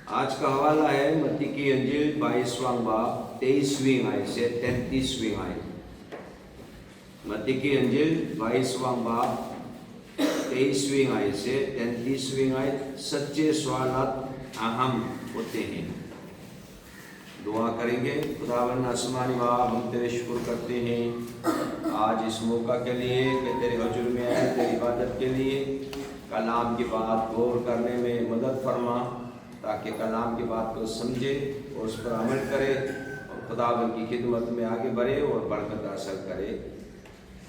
आज का हवाला है मत्ती की अंजील 22वां बाब 23वीं आयत से 33वीं आयत। मत्ती की अंजील 22वां बाब 23वीं आयत से 33वीं आयत। सच्चे सवालात अहम होते हैं। दुआ करेंगे। खुदावंद आसमानी बाप, हम तेरे शुक्र करते हैं आज इस मौका के लिए कि तेरे हुजूर में आए, तेरी इबादत के लिए। कलाम की बात गौर करने में मदद फरमा ताकि कलाम की बात को समझे और उस पर अमल करे और खुदावंद की खिदमत में आगे बढ़े और बरकत हासिल करे।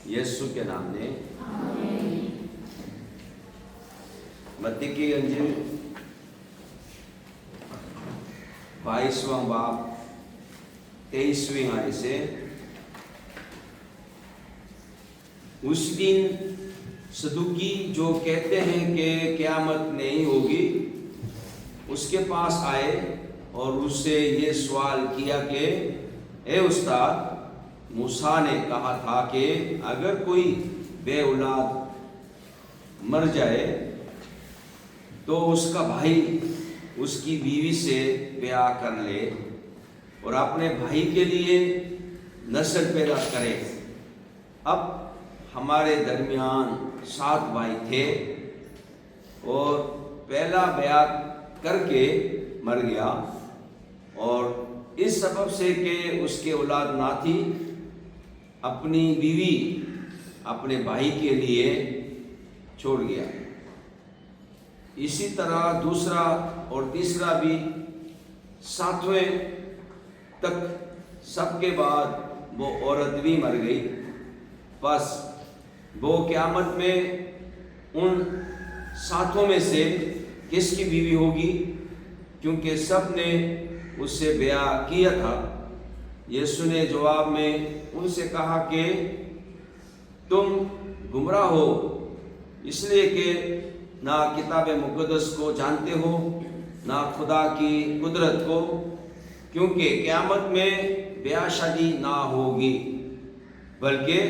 यीशु के नाम में आमीन। मत्ती की अंजील 22वां बाब 23वीं आयत से। उस दिन सदूकी जो कहते हैं कि क़यामत नहीं होगी, उसके पास आए और उससे ये सवाल किया कि ए उस्ताद, मूसा ने कहा था कि अगर कोई बे औलाद मर जाए तो उसका भाई उसकी बीवी से ब्याह कर ले और अपने भाई के लिए नस्ल पैदा करे। अब हमारे दरमियान 7 भाई थे और पहला ब्याह करके मर गया और इस सबब से कि उसके औलाद ना थी, अपनी बीवी अपने भाई के लिए छोड़ गया। इसी तरह दूसरा और तीसरा भी 7वें तक, सबके बाद वो औरत भी मर गई। बस वो क़यामत में उन 7 में से किसकी बीवी होगी, क्योंकि सब ने उससे ब्याह किया था। यीशु ने जवाब में उनसे कहा कि तुम गुमराह हो, इसलिए कि ना किताब मुक़द्दस को जानते हो ना खुदा की कुदरत को, क्योंकि क़यामत में ब्याह शादी ना होगी, बल्कि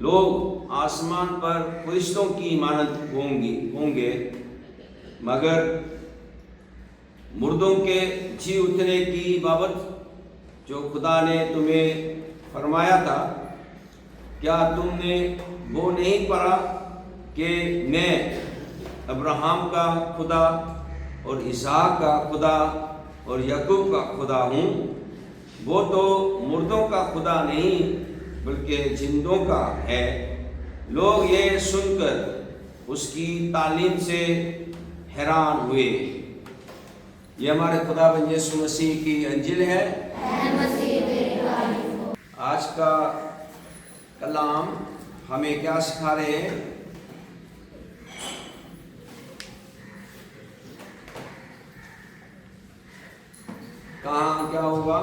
लोग आसमान पर फरिश्तों की मानद होंगे, मगर मुर्दों के जी उठने की बाबत जो खुदा ने तुम्हें फरमाया था, क्या तुमने वो नहीं पढ़ा कि मैं अब्राहम का खुदा और इसहाक का खुदा और याकूब का खुदा हूँ? वो तो मुर्दों का खुदा नहीं बल्कि जिंदों का है। लोग ये सुनकर उसकी तालीम से हैरान हुए। ये हमारे खुदावंद यीशु मसीह की अंजील है। आज का कलाम हमें क्या सिखा रहे हैं? कहाँ क्या होगा?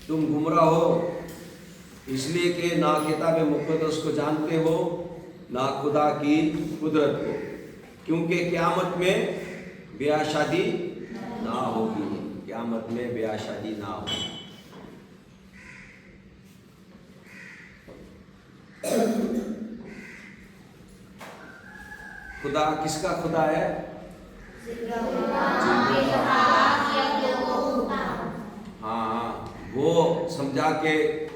तुम गुमराह हो इसलिए कि ना किताब मुक़द्दस को जानते हो ना खुदा की कुदरत को, क्योंकि क़यामत में ब्याह शादी ना होगी। क़यामत में ब्याह शादी ना होगी। खुदा किसका खुदा है? हाँ, वो समझा के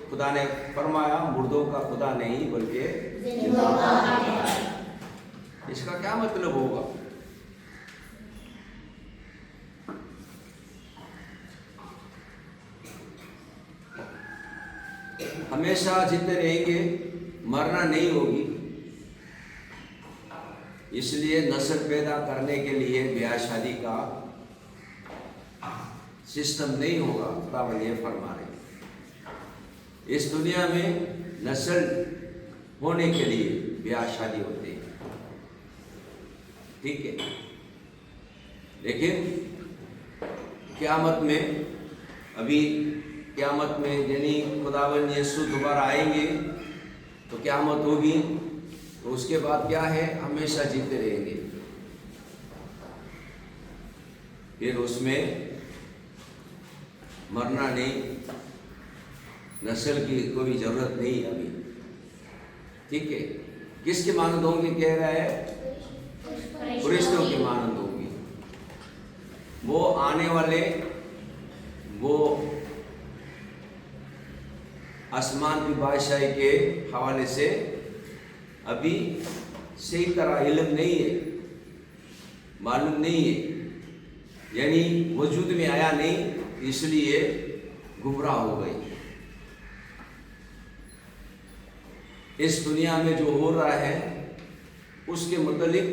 खुदा ने फरमाया मुर्दों का खुदा नहीं बल्कि जिंदों का है। इसका क्या मतलब होगा? हमेशा जिंदे रहेंगे, मरना नहीं होगी, इसलिए नस्ल पैदा करने के लिए ब्याह शादी का सिस्टम नहीं होगा। खुदावंद ये फरमा रहे, इस दुनिया में नस्ल होने के लिए ब्याह शादी होती है, ठीक है, लेकिन क़यामत में, अभी क़यामत में यानी खुदावंद यीशु दोबारा आएंगे तो क़यामत होगी, तो उसके बाद क्या है? हमेशा जीते रहेंगे। फिर उसमें मरना नहीं, नस्ल की कोई ज़रूरत नहीं अभी, ठीक है। किसकी मानद होंगी कह रहा है? फरिश्तों आने वाले वो आसमान की बादशाही के हवाले से अभी सही तरह इल्म नहीं है, मालूम नहीं है, यानी वजूद में आया नहीं, इसलिए गुमराह हो गई। इस दुनिया में जो हो रहा है उसके मुतालिक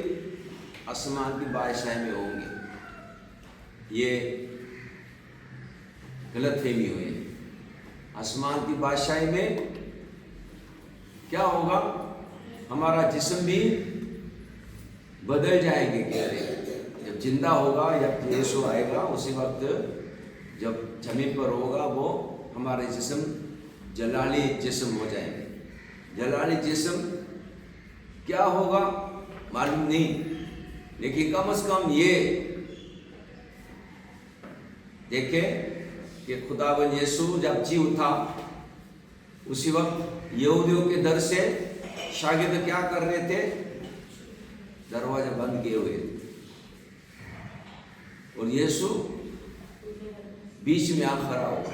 आसमान की बादशाही में होंगे, ये गलतफहमी हुई है। आसमान की बादशाही में क्या होगा, हमारा जिस्म भी बदल जाएंगे। कह रहे जब जिंदा होगा या यीशु आएगा उसी वक्त जब जमीन पर होगा वो हमारे जिस्म जलाली जिस्म हो जाएंगे। जलाली जिस्म क्या होगा मालूम नहीं, लेकिन कम से कम ये देखें कि खुदावन यीशु जब जी उठा उसी वक्त यहूदियों के दर से शागिर्द क्या कर रहे थे, दरवाजा बंद किए हुए थे और यीशु बीच में आ खड़ा हुआ।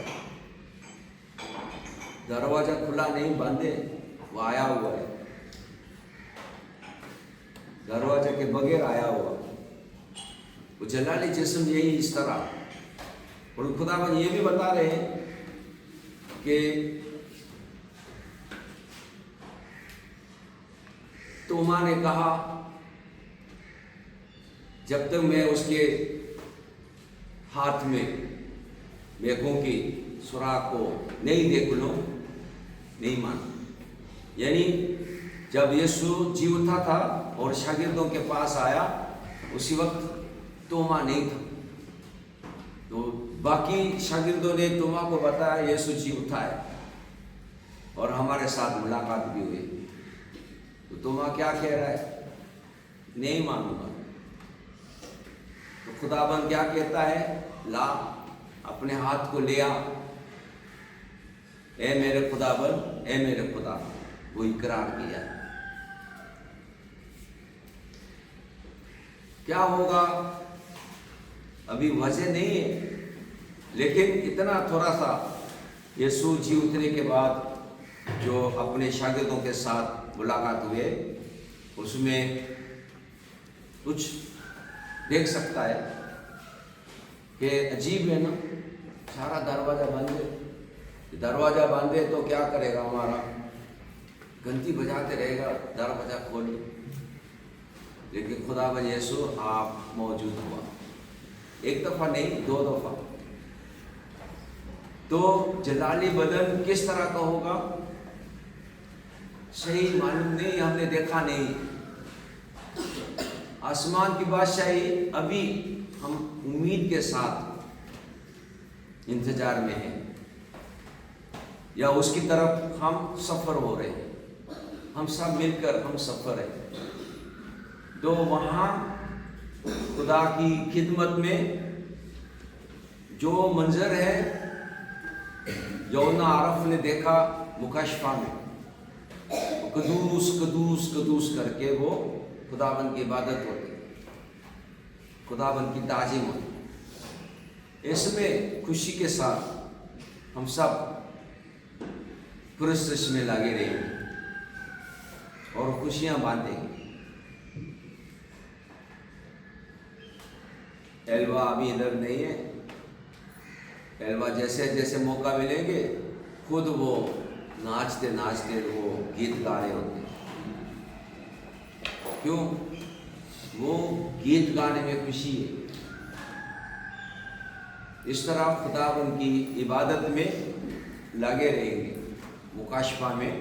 दरवाजा खुला नहीं, बंद है, वो आया हुआ है, दरवाजा के बगैर आया हुआ। वो जलाली जिस्म यही इस तरह। और खुदावन ये भी बता रहे हैं कि तोमा ने कहा जब तक मैं उसके हाथ में मेघों की सुराख को नहीं देख लूं नहीं माना। यानी जब यीशु जी उठा था और शागिर्दों के पास आया उसी वक्त तोमा नहीं था, तो बाकी शागिर्दों ने तोमा को बताया यीशु जी उठा है और हमारे साथ मुलाकात भी हुई। तो तोमा क्या कह रहा है, नहीं मानूंगा। तो खुदाबंद क्या कहता है, ला अपने हाथ को ले आ, ए मेरे खुदाबंद, ए मेरे खुदा। वो इकरार किया। क्या होगा अभी वजह नहीं है, लेकिन इतना थोड़ा सा यीशु जी उतरने के बाद जो अपने शागिर्दों के साथ मुलाकात हुए उसमें कुछ देख सकता है कि अजीब है ना, सारा दरवाजा बंद है। दरवाजा बंद है तो क्या करेगा, हमारा घंटी बजाते रहेगा दरवाजा खोल। लेकिन खुदावन यीशु आप मौजूद हुआ, एक दफा नहीं 2 दफा। तो जलाली बदन किस तरह का होगा सही मालूम नहीं, हमने देखा नहीं। आसमान की बादशाही अभी हम उम्मीद के साथ इंतजार में हैं या उसकी तरफ हम सफर हो रहे हैं। हम सब मिलकर हम सफर हैं। तो वहाँ खुदा की खिदमत में जो मंजर है यौना आरफ ने देखा मुकशफा में, कदूस कदूस कदूस करके वो खुदाबंद की इबादत होती, खुदाबंद की ताजीम होती। इसमें खुशी के साथ हम सब पुरस्कार में लगे रहेंगे और खुशियां बांटेंगे। एलवा अभी इधर नहीं है, एलवा जैसे जैसे मौका मिलेंगे खुद वो नाचते नाचते वो गीत गा रहे होते। क्यों? वो गीत गाने में खुशी है। इस तरह खुदावंद की इबादत में लगे रहेंगे। मुकाशफा में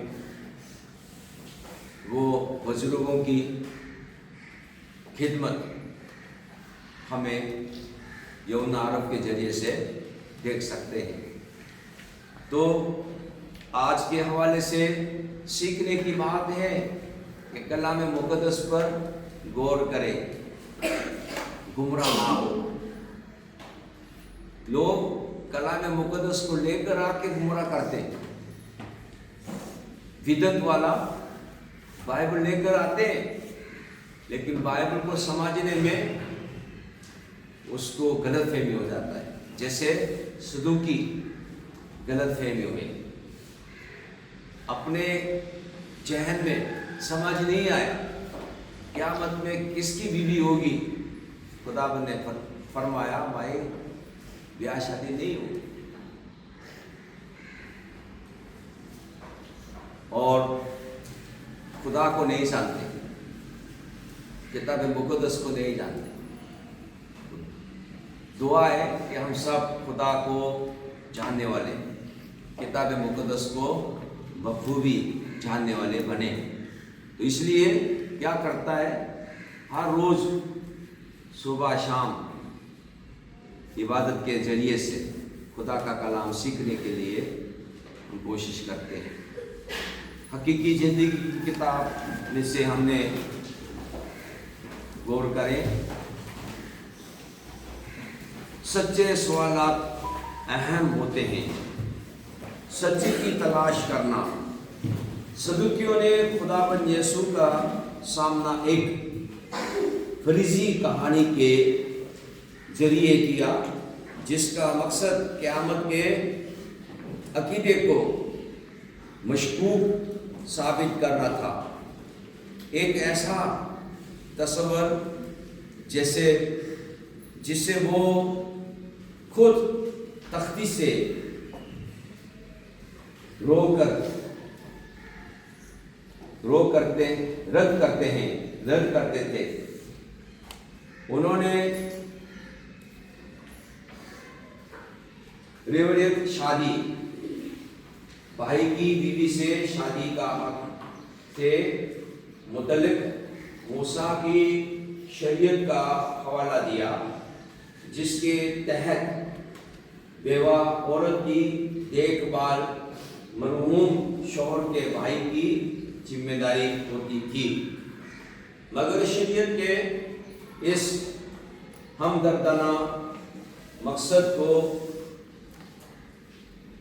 वो बुजुर्गों की खिदमत हमें यौन आरोप के जरिए से देख सकते हैं। तो आज के हवाले से सीखने की बात है कि कलाम मुक़द्दस पर गौर करें, गुमराह ना हो। लोग कलाम मुक़द्दस को लेकर आके गुमराह करते हैं। विदत वाला बाइबल लेकर आते हैं, लेकिन बाइबल को समझने में اس کو غلط فہمی ہو جاتا ہے، جیسے صدوقی غلط فہمی ہوئی، اپنے ذہن میں سمجھ نہیں آیا قیامت میں کس کی بیوی ہوگی۔ خدا بند نے فرمایا بھائی بیاہ شادی نہیں ہوگی، اور خدا کو نہیں جانتے، کتاب مقدس کو نہیں جانتے۔ دعا ہے کہ ہم سب خدا کو جاننے والے، کتاب مقدس کو بخوبی جاننے والے بنے۔ تو اس لیے کیا کرتا ہے، ہر روز صبح شام عبادت کے ذریعے سے خدا کا کلام سیکھنے کے لیے ہم کوشش کرتے ہیں۔ حقیقی زندگی کی کتاب میں سے ہم نے غور کریں، سچے سوالات اہم ہوتے ہیں، سچی کی تلاش کرنا۔ صدوقیوں نے خداوند یسوع کا سامنا ایک فریضی کہانی کے ذریعے کیا، جس کا مقصد قیامت کے عقیدے کو مشکوک ثابت کرنا تھا۔ ایک ایسا تصور جسے وہ خود تختی سے رد کرتے تھے۔ انہوں نے روایت شادی، بھائی کی بیوی سے شادی کا حق سے متعلق موسیٰ کی شریعت کا حوالہ دیا، جس کے تحت بیوہ عورت کی دیکھ بھال مرحوم شوہر کے بھائی کی ذمہ داری ہوتی تھی۔ مگر شریعت کے اس ہمدردانہ مقصد کو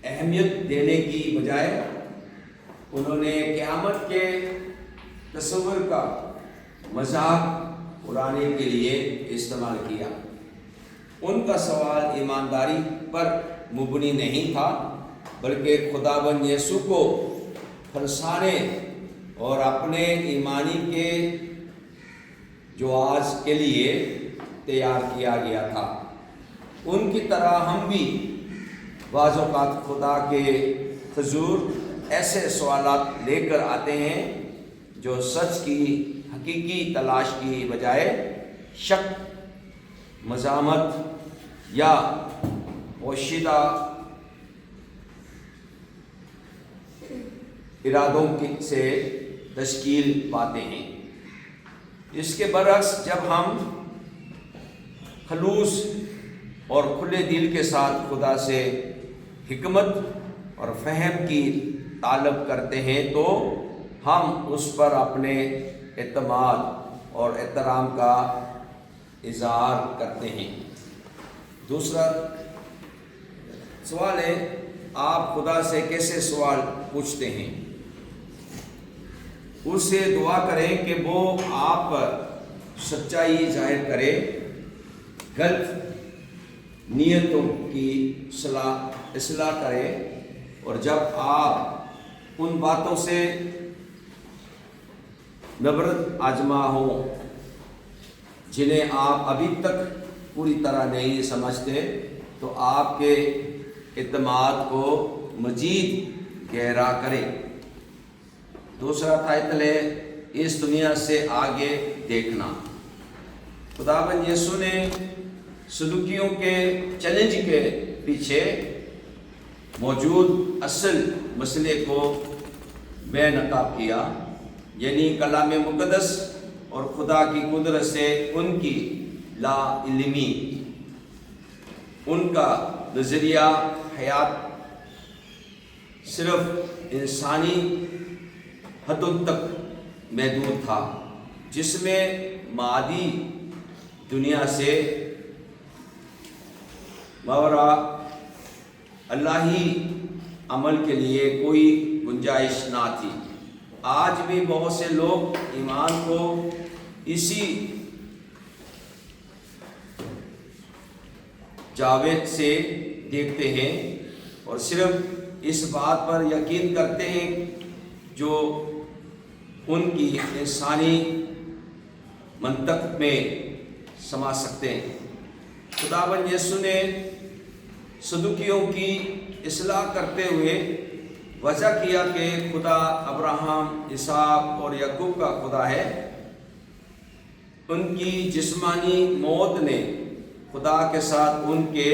اہمیت دینے کی بجائے انہوں نے قیامت کے تصور کا مذاق اڑانے کے لیے استعمال کیا۔ ان کا سوال ایمانداری پر مبنی نہیں تھا، بلکہ خداوند یسوع کو پھنسانے اور اپنے ایمانی کے جواز کے لیے تیار کیا گیا تھا۔ ان کی طرح ہم بھی بعض اوقات خدا کے حضور ایسے سوالات لے کر آتے ہیں جو سچ کی حقیقی تلاش کی بجائے شک، مزاحمت یا پوشیدہ ارادوں سے تشکیل پاتے ہیں۔ اس کے برعکس جب ہم خلوص اور کھلے دل کے ساتھ خدا سے حکمت اور فہم کی طلب کرتے ہیں تو ہم اس پر اپنے اعتماد اور احترام کا اظہار کرتے ہیں۔ دوسرا سوال ہے، آپ خدا سے کیسے سوال پوچھتے ہیں؟ اس سے دعا کریں کہ وہ آپ پر سچائی ظاہر کرے، غلط نیتوں کی اصلاح کرے، اور جب آپ ان باتوں سے نبرد آزما ہوں جنہیں آپ ابھی تک پوری طرح نہیں سمجھتے، تو آپ کے اعتماد کو مزید گہرا کریں۔ دوسرا ٹائٹل ہے، اس دنیا سے آگے دیکھنا۔ خداوند یسوع نے صدوقیوں کے چیلنج کے پیچھے موجود اصل مسئلے کو بے نقاب کیا، یعنی کلام مقدس اور خدا کی قدرت سے ان کی لا علمی۔ ان کا نظریہ حیات صرف انسانی حدوں تک محدود تھا، جس میں مادی دنیا سے ماورا الہی عمل کے لیے کوئی گنجائش نہ تھی۔ آج بھی بہت سے لوگ ایمان کو اسی जावेद से देखते हैं और सिर्फ इस बात पर यकीन करते हैं जो उनकी इंसानी मंतक में समा सकते हैं। खुदावन यीशु ने सदूकियों की इस्लाह करते हुए वजह किया कि खुदा अब्राहम, इसहाक और याकूब का खुदा है। उनकी जिस्मानी मौत ने खुदा के साथ उनके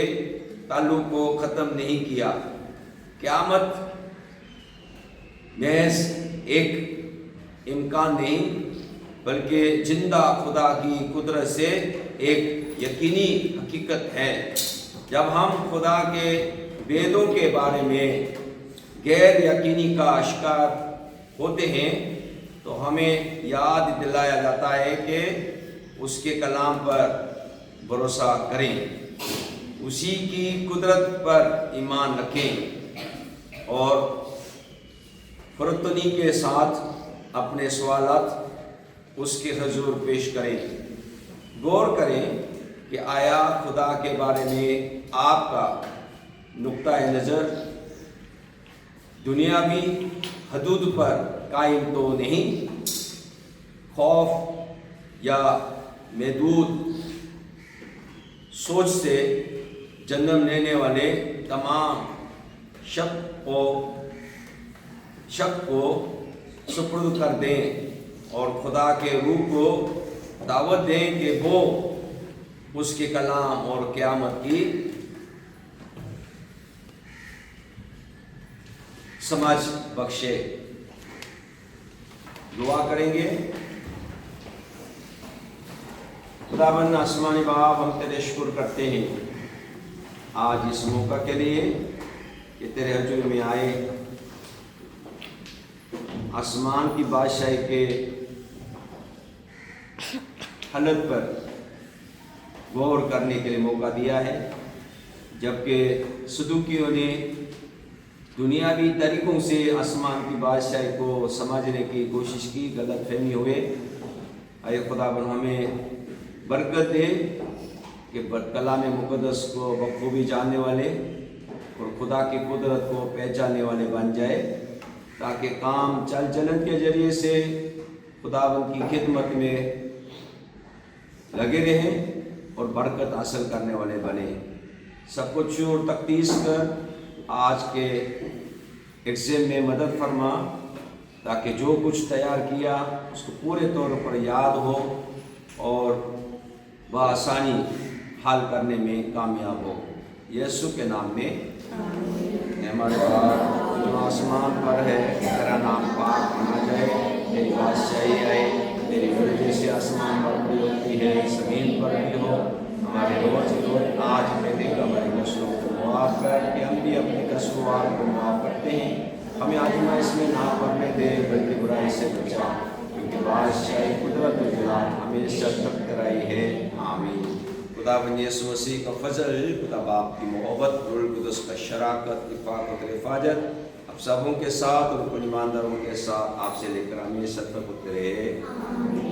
ताल्लुक को ख़त्म नहीं किया। क़यामत महज एक इम्कान नहीं बल्कि जिंदा खुदा की कुदरत से एक यकीनी हकीकत है। जब हम खुदा के वेदों के बारे में गैर यकीनी का शिकार होते हैं तो हमें याद दिलाया जाता है कि उसके कलाम पर भरोसा करें, उसी की कुदरत पर ईमान रखें और फुरतनी के साथ अपने सवालात उसके हुजूर पेश करें। गौर करें कि आया खुदा के बारे में आपका नुक्ता नज़र दुनियावी हदूद पर कायम तो नहीं, खौफ या महदूद सोच से जन्म लेने वाले तमाम शक को सुपुर्द कर दें और खुदा के रूह को दावत दें कि वो उसके कलाम और क़यामत की समझ बख्शे। दुआ करेंगे। खुदाबंद आसमानी बाप, हम तेरे शुक्र करते हैं आज इस मौका के लिए कि तेरे हुजूर में आए, आसमान की बादशाही के हालत पर गौर करने के लिए मौका दिया है। जबकि सदूकियों ने दुनियावी तरीक़ों से आसमान की बादशाही को समझने की कोशिश की, गलत फहमी हुए। आए खुदाबंद हमें बरकत दे कि कलाम मुक़द्दस को बखूबी जानने वाले और खुदा की कुदरत को पहचानने वाले बन जाए, ताकि काम चल चलन के ज़रिए से खुदाबंद की खिदमत में लगे रहें और बरकत हासिल करने वाले बने। सब कुछ और तक़दीस कर आज के एग्ज़ाम में मदद फरमा, ताकि जो कुछ तैयार किया उसको पूरे तौर पर याद हो और वह आसानी हल करने में कामयाब हो। यीशु के नाम में हमारे बाप जो आसमान पर है, तेरा नाम पाक माना जाए, तेरी बादशाही आए, तेरी मर्ज़ी से आसमान पर भी होती है, ज़मीन पर भी हो। हमारे रोज़ आज हमें देकर हमारे कसूरों को माफ़ कर कि हम भी अपने कसूरवार को माफ़ करते हैं। हमें आज़माइश में ना पड़ने दे बल्कि बुराई से बचा, क्योंकि बादशाही कुदरत और जलाल हमेशा तक कराई है। आमीन। खुदावंद यीशु मसीह का फजल, खुदा बाप की मोहब्बत, रूह कुदस का शराकत, इफ़ाक़त और हिफाजत आप सबों के साथ और ईमानदारों के साथ आपसे लेकर हमेशा तक उतरे।